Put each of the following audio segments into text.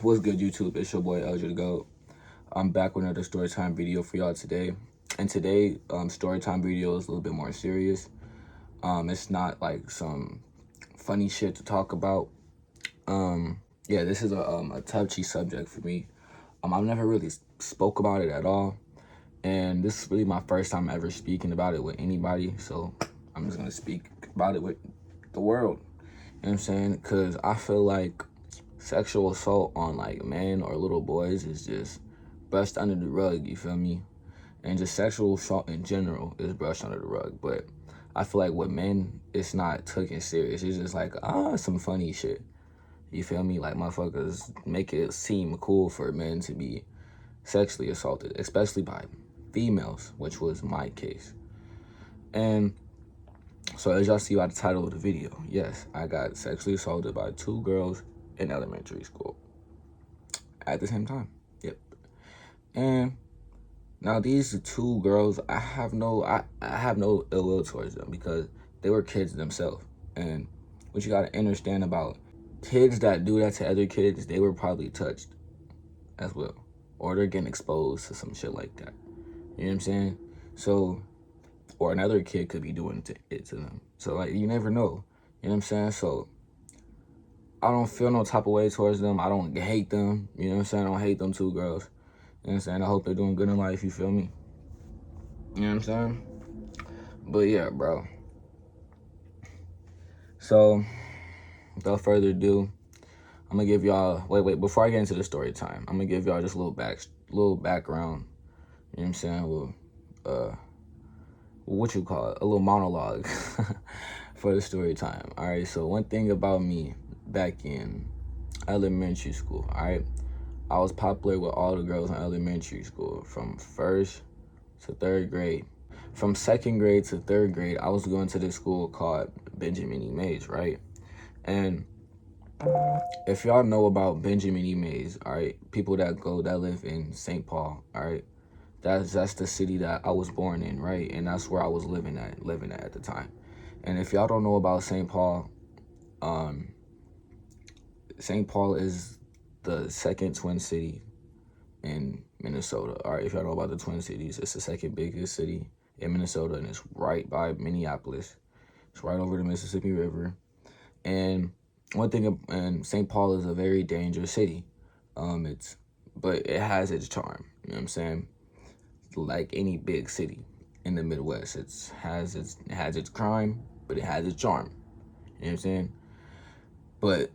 What's good, YouTube? It's your boy LJ the GOAT. I'm back with another storytime video for y'all today. And today, storytime video is a little bit more serious. It's not like some funny shit to talk about. Yeah, this is a touchy subject for me. I've never really spoke about it at all, and this is really my first time ever speaking about it with anybody. So I'm just gonna speak about it with the world. You know what I'm saying? Because I feel like sexual assault on like men or little boys is just brushed under the rug, you feel me? And just sexual assault in general is brushed under the rug. But I feel like with men, it's not taken serious. It's just like, some funny shit. You feel me? Like motherfuckers make it seem cool for men to be sexually assaulted, especially by females, which was my case. And so as y'all see by the title of the video, yes, I got sexually assaulted by 2 girls in elementary school at the same time. Yep. And now these 2 girls, I have no ill will towards them because they were kids themselves. And what you gotta understand about kids that do that to other kids, they were probably touched as well, or they're getting exposed to some shit like that. You know what I'm saying? So, or another kid could be doing it to them. So like, you never know. You know what I'm saying? So I don't feel no type of way towards them. I don't hate them. You know what I'm saying? I don't hate them 2 girls. You know what I'm saying? I hope they're doing good in life, you feel me? You know what I'm saying? But yeah, bro. So, without further ado, I'm gonna give y'all, wait, before I get into the story time, I'm gonna give y'all just a little background, you know what I'm saying? What you call it? A little monologue for the story time. All right, so one thing about me back in elementary school, all right? I was popular with all the girls in elementary school from 1st to 3rd grade. From 2nd grade to 3rd grade, I was going to this school called Benjamin E. Mays, right? And if y'all know about Benjamin E. Mays, all right, people that live in St. Paul, all right, that's the city that I was born in, right? And that's where I was living at the time. And if y'all don't know about St. Paul, St. Paul is the 2nd twin city in Minnesota. All right, if y'all know about the Twin Cities, it's the 2nd biggest city in Minnesota, and it's right by Minneapolis. It's right over the Mississippi River. And one thing, and St. Paul is a very dangerous city. But it has its charm. You know what I'm saying? Like any big city in the Midwest, it has its crime, but it has its charm. You know what I'm saying? But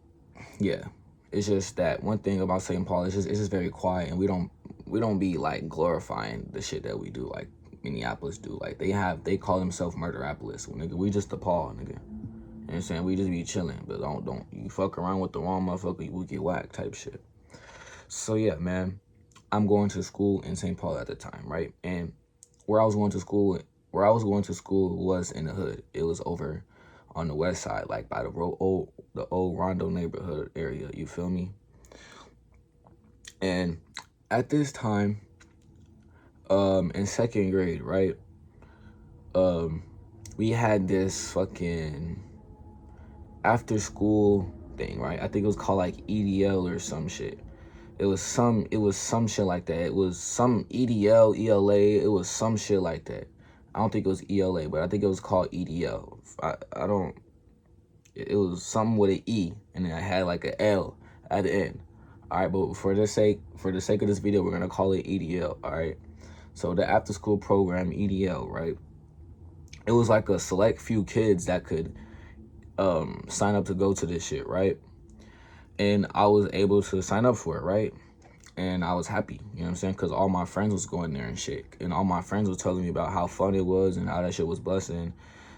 yeah, it's just that one thing about St. Paul is it's just very quiet, and we don't be like glorifying the shit that we do like Minneapolis do. Like they call themselves Murderapolis. Well, nigga, we just the Paul, nigga. You know what I'm saying? We just be chilling, but don't you fuck around with the wrong motherfucker, you will get whacked type shit. So yeah, man, I'm going to school in St. Paul at the time, right? And where I was going to school was in the hood. It was over on the west side, like by the old Rondo neighborhood area, you feel me? And at this time, in 2nd grade, right, we had this fucking after school thing, right? I think it was called like EDL or some shit. It was some shit like that. It was some EDL, ELA, it was some shit like that. I don't think it was ELA, but I think it was called EDL. It was something with an E, and then I had like an L at the end. All right, but for the sake of this video, we're gonna call it EDL. All right. So the after school program, EDL, right? It was like a select few kids that could sign up to go to this shit, right? And I was able to sign up for it, right? And I was happy, you know what I'm saying? Because all my friends was going there and shit. And all my friends was telling me about how fun it was and how that shit was busting.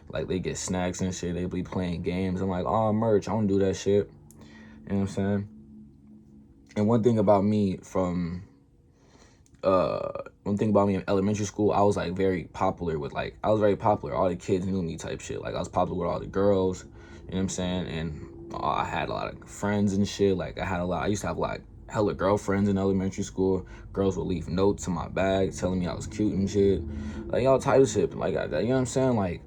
Like, they get snacks and shit. They be playing games. I'm like, oh, merch, I don't do that shit. You know what I'm saying? And one thing about me in elementary school, I was like very popular with I was very popular. All the kids knew me type shit. Like, I was popular with all the girls, you know what I'm saying? And I had a lot of friends and shit. Like, I used to have like hella girlfriends in elementary school. Girls would leave notes in my bag telling me I was cute and shit. Like, all type of shit like that. You know what I'm saying? Like,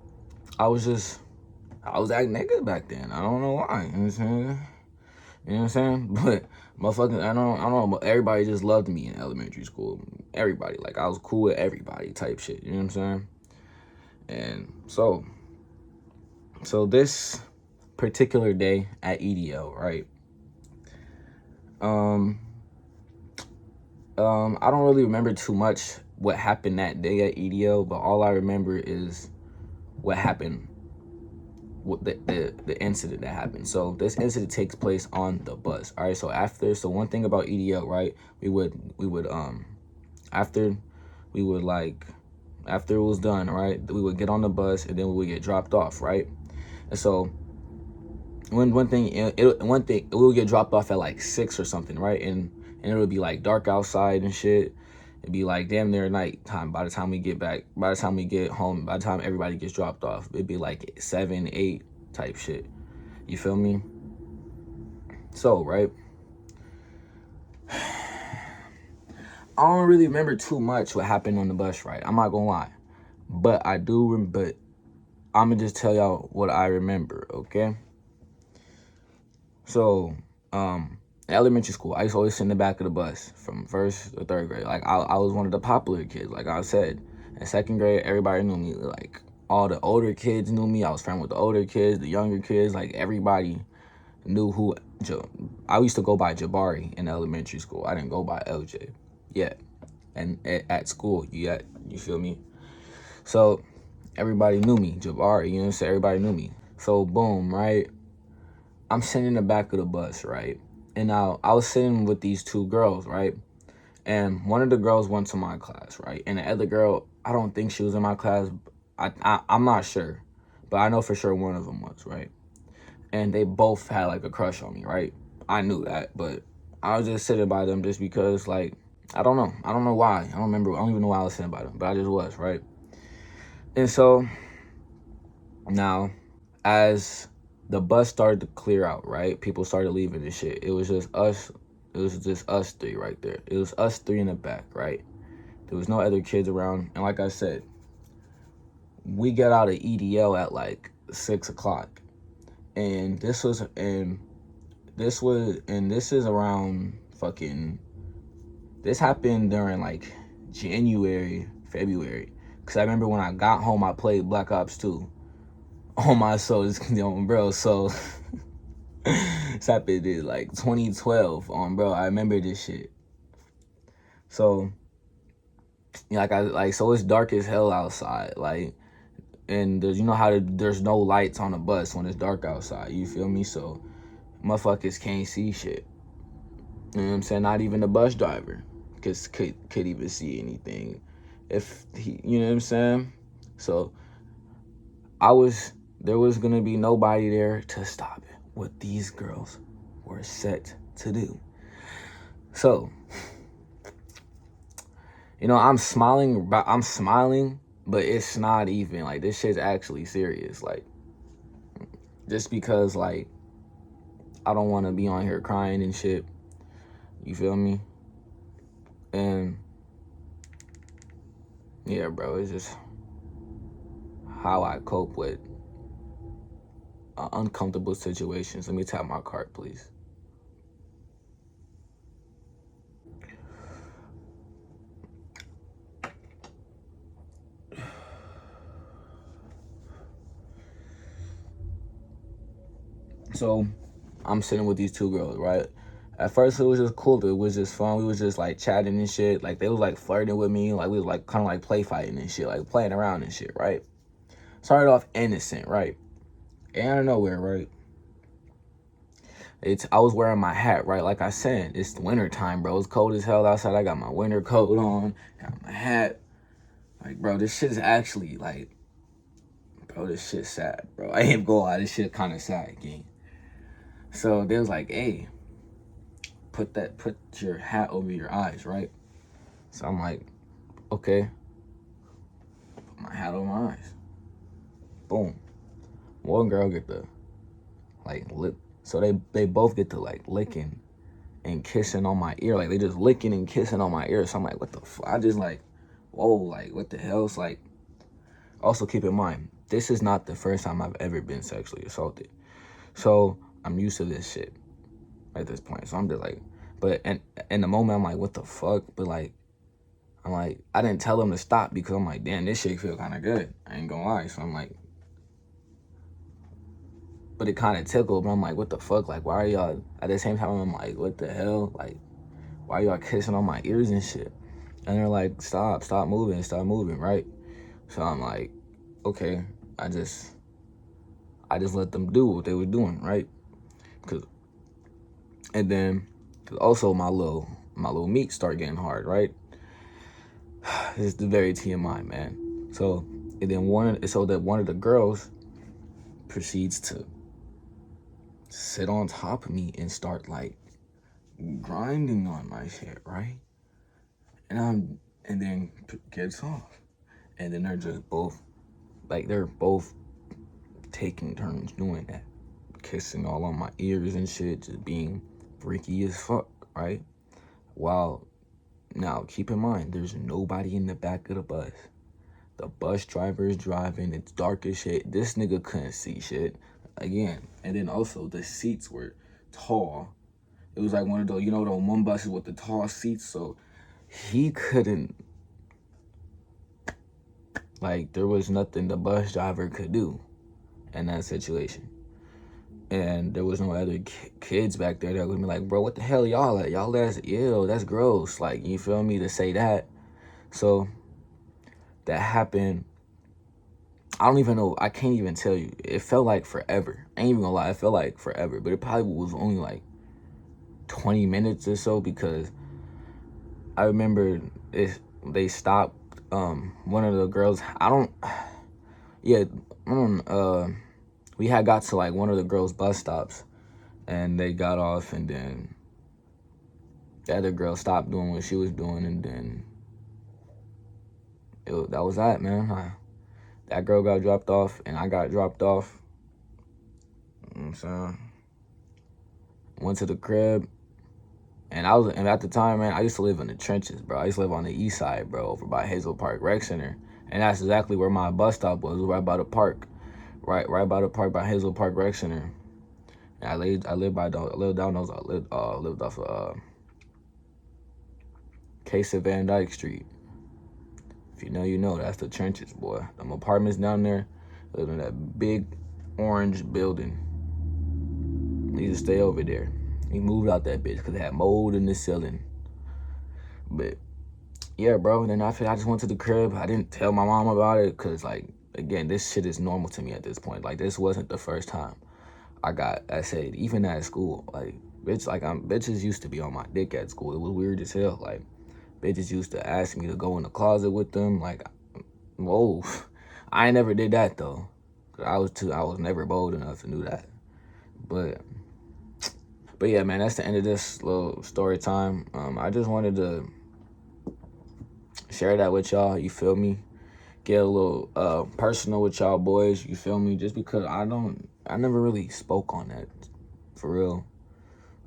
I was acting nigga back then. I don't know why. You know what I'm saying? You know what I'm saying? But motherfucking, I don't know, but everybody just loved me in elementary school. Everybody, like I was cool with everybody type shit. You know what I'm saying? And so this particular day at EDO, right? Um, I don't really remember too much what happened that day at EDO, but all I remember is what happened, what the incident that happened. So this incident takes place on the bus. All right. So one thing about EDO, right? We would after we would like after it was done, right? We would get on the bus and then we would get dropped off, right? And so one thing we would get dropped off at like 6 or something, right? And it would be like dark outside and shit. It'd be like damn near night time by the time we get back, by the time we get home, by the time everybody gets dropped off. It'd be like 7, 8 type shit. You feel me? So, right? I don't really remember too much what happened on the bus ride. I'm not gonna lie. But but I'm gonna just tell y'all what I remember, okay? So, in elementary school, I used to always sit in the back of the bus from 1st to 3rd grade. Like, I was one of the popular kids, like I said. In 2nd grade, everybody knew me. Like, all the older kids knew me. I was friends with the older kids, the younger kids. Like, everybody knew who. I used to go by Jabari in elementary school. I didn't go by LJ yet. And at school, yet. You feel me? So, everybody knew me. Jabari, you know what I'm saying? Everybody knew me. So, boom, right? I'm sitting in the back of the bus, right? And now I was sitting with these 2 girls, right? And one of the girls went to my class, right? And the other girl, I don't think she was in my class. I'm not sure, but I know for sure one of them was, right? And they both had like a crush on me, right? I knew that, but I was just sitting by them just because, like, I don't know. I don't know why. I don't remember. I don't even know why I was sitting by them, but I just was, right? And so now, as the bus started to clear out, right? People started leaving and shit. It was just us. It was just us 3 right there. It was us 3 in the back, right? There was no other kids around. And like I said, we got out of EDL at like 6 o'clock. And this is around fucking, this happened during like January, February. Cause I remember when I got home, I played Black Ops 2 on my soul, bro. So this happened in like 2012 bro. I remember this shit. So so it's dark as hell outside, like, and there's, you know how there's no lights on the bus when it's dark outside, you feel me? So motherfuckers can't see shit. You know what I'm saying? Not even the bus driver could even see anything if he, you know what I'm saying? So there was gonna be nobody there to stop it, what these girls were set to do. So, you know, I'm smiling, but it's not even, like, this shit's actually serious. Like, just because, like, I don't want to be on here crying and shit. You feel me? And, yeah, bro, it's just how I cope with uncomfortable situations. Let me tap my card, please. So, I'm sitting with these 2 girls, right? At first, it was just cool. It was just fun. We was just, like, chatting and shit. Like, they was, like, flirting with me. Like, we was, like, kind of, like, play fighting and shit. Like, playing around and shit, right? Started off innocent, right? And out of nowhere, right? I was wearing my hat, right? Like I said, it's winter time, bro. It's cold as hell outside. I got my winter coat on, got my hat. Like, bro, this shit is actually, like, bro, this shit's sad, bro. I ain't gonna lie, this shit kind of sad, gang. So they was like, hey, put your hat over your eyes, right? So I'm like, okay. Put my hat over my eyes. Boom. One girl get the, like, lip. So they both get to, like, licking and kissing on my ear. Like, they just licking and kissing on my ear. So I'm like, what the fuck? I just, like, whoa, like, what the hell? It's like, also keep in mind, this is not the first time I've ever been sexually assaulted. So I'm used to this shit. at this point. So I'm just like, but in the moment, I'm like, what the fuck? But like, I'm like, I didn't tell him to stop because I'm like, damn, this shit feel kind of good. I ain't gonna lie. So I'm like, but it kind of tickled. But I'm like, what the fuck? Like, why are y'all, at the same time, I'm like, what the hell? Like, why are y'all kissing on my ears and shit? And they're like, stop moving, right? So I'm like, okay, I just let them do what they were doing, right? And then, cause also my little meat start getting hard, right? This is the very TMI, man. So, and then one of the girls proceeds to sit on top of me and start like grinding on my shit, right? And then gets off. And then they're both taking turns doing that. Kissing all on my ears and shit, just being freaky as fuck, right? While, now keep in mind, there's nobody in the back of the bus. The bus driver is driving, it's dark as shit. This nigga couldn't see shit. Again, and then also the seats were tall. It was like one of those, the one buses with the tall seats, so he couldn't, like, there was nothing the bus driver could do in that situation. And there was no other kids back there that would be like, bro, what the hell y'all at? Y'all, that's ill, that's gross. Like, you feel me, to say that. So that happened. I don't even know. I can't even tell you. It felt like forever. I ain't even gonna lie. It felt like forever. But it probably was only like 20 minutes or so, because I remember they stopped one of the girls. We had got to like one of the girls' bus stops, and they got off, and then the other girl stopped doing what she was doing, and then that was that, man. That girl got dropped off, and I got dropped off. You know what I'm saying? Went to the crib, and at the time, man, I used to live in the trenches, bro. I used to live on the east side, bro, over by Hazel Park Rec Center, and that's exactly where my bus stop was, right by the park, right by the park by Hazel Park Rec Center. And I lived down those. I lived off of Case of Van Dyke Street. If you know, you know. That's the trenches, boy. Them apartments down there, live in that big orange building. Need to stay over there. He moved out that bitch because it had mold in the ceiling. But yeah, bro. Then after I just went to the crib. I didn't tell my mom about it because, like, again, this shit is normal to me at this point. Like, this wasn't the first time I said, even at school, like, bitches used to be on my dick at school. It was weird as hell. Like, bitches used to ask me to go in the closet with them. Like, whoa. I ain't never did that, though. I was never bold enough to do that. But yeah, man, that's the end of this little story time. I just wanted to share that with y'all, you feel me? Get a little personal with y'all boys, you feel me? Just because I never really spoke on that, for real.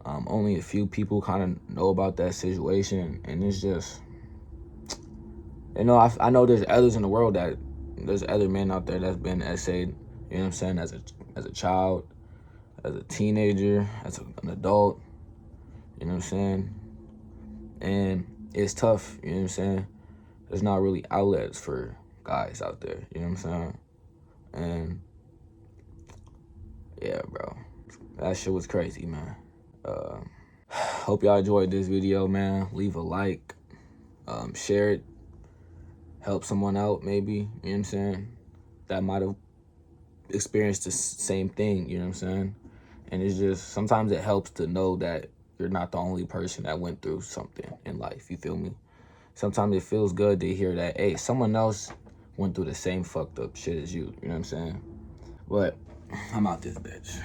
Only a few people kind of know about that situation, and it's just, I know there's others in the world there's other men out there that's been essayed, you know what I'm saying, as a child, as a teenager, as an adult, you know what I'm saying? And it's tough, you know what I'm saying? There's not really outlets for guys out there, you know what I'm saying? And yeah, bro, that shit was crazy, man. Hope y'all enjoyed this video, man. Leave a like, share it, help someone out, maybe, you know what I'm saying, that might have experienced the same thing, you know what I'm saying? And it's just, sometimes it helps to know that you're not the only person that went through something in life, you feel me? Sometimes it feels good to hear that, hey, someone else went through the same fucked up shit as you know what I'm saying? But I'm out this bitch.